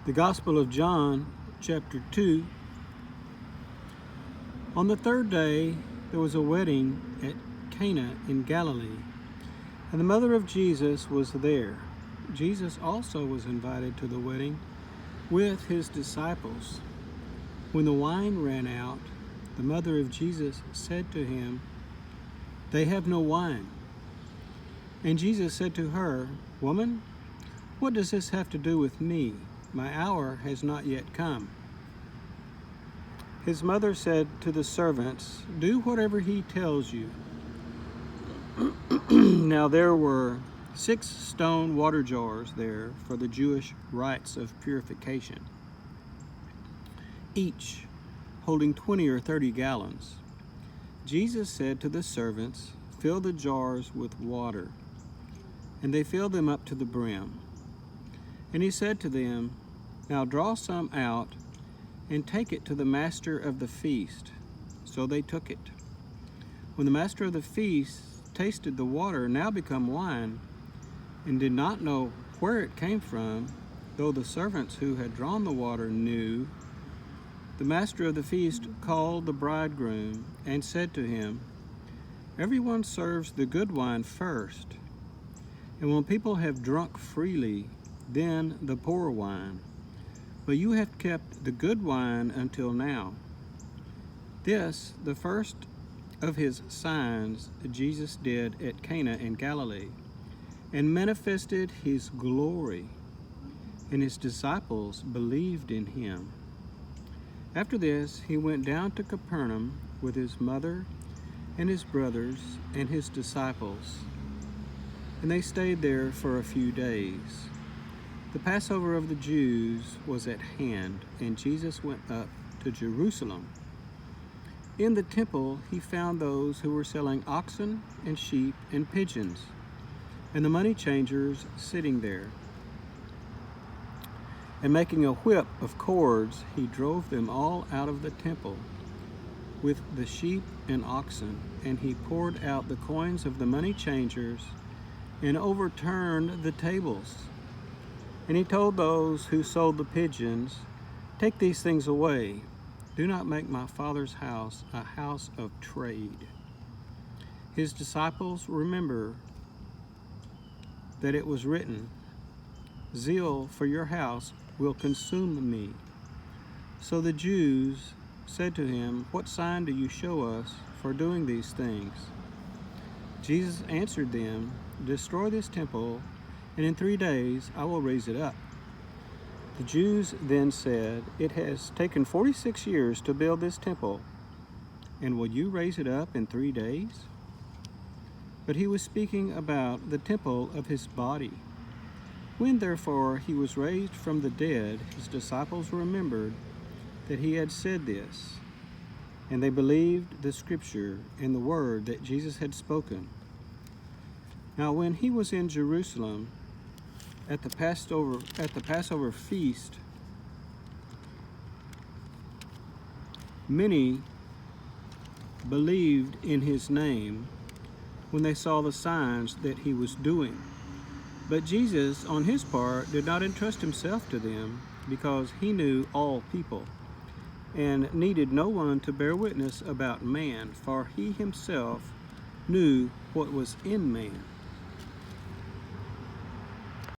The Gospel of John, chapter 2. On the third day, there was a wedding at Cana in Galilee, and the mother of Jesus was there. Jesus also was invited to the wedding with his disciples. When the wine ran out, the mother of Jesus said to him, "They have no wine." And Jesus said to her, "Woman, what does this have to do with me? My hour has not yet come." His mother said to the servants, "Do whatever he tells you." Now there were 6 stone water jars there for the Jewish rites of purification, each holding 20 or 30 gallons. Jesus said to the servants, "Fill the jars with water." And they filled them up to the brim. And he said to them, "Now draw some out and take it to the master of the feast." So they took it. When the master of the feast tasted the water, now become wine, and did not know where it came from, though the servants who had drawn the water knew, the master of the feast called the bridegroom and said to him, "Everyone serves the good wine first, and when people have drunk freely, then the poor wine. But you have kept the good wine until now." This, the first of his signs, Jesus did at Cana in Galilee, and manifested his glory, and his disciples believed in him. After this, he went down to Capernaum with his mother and his brothers and his disciples, and they stayed there for a few days. The Passover of the Jews was at hand, and Jesus went up to Jerusalem. In the temple he found those who were selling oxen and sheep and pigeons, and the money changers sitting there. And making a whip of cords, he drove them all out of the temple with the sheep and oxen, and he poured out the coins of the money changers and overturned the tables. And he told those who sold the pigeons, "Take these things away. Do not make my Father's house a house of trade." His disciples remember that it was written, "Zeal for your house will consume me." So the Jews said to him, "What sign do you show us for doing these things?" Jesus answered them, "Destroy this temple, and in 3 days I will raise it up." The Jews then said, "It has taken 46 years to build this temple, and will you raise it up in 3 days?" But he was speaking about the temple of his body. When therefore he was raised from the dead, his disciples remembered that he had said this, and they believed the scripture and the word that Jesus had spoken. Now when he was in Jerusalem at the Passover feast, many believed in his name when they saw the signs that he was doing. But Jesus, on his part, did not entrust himself to them, because he knew all people, and needed no one to bear witness about man, for he himself knew what was in man.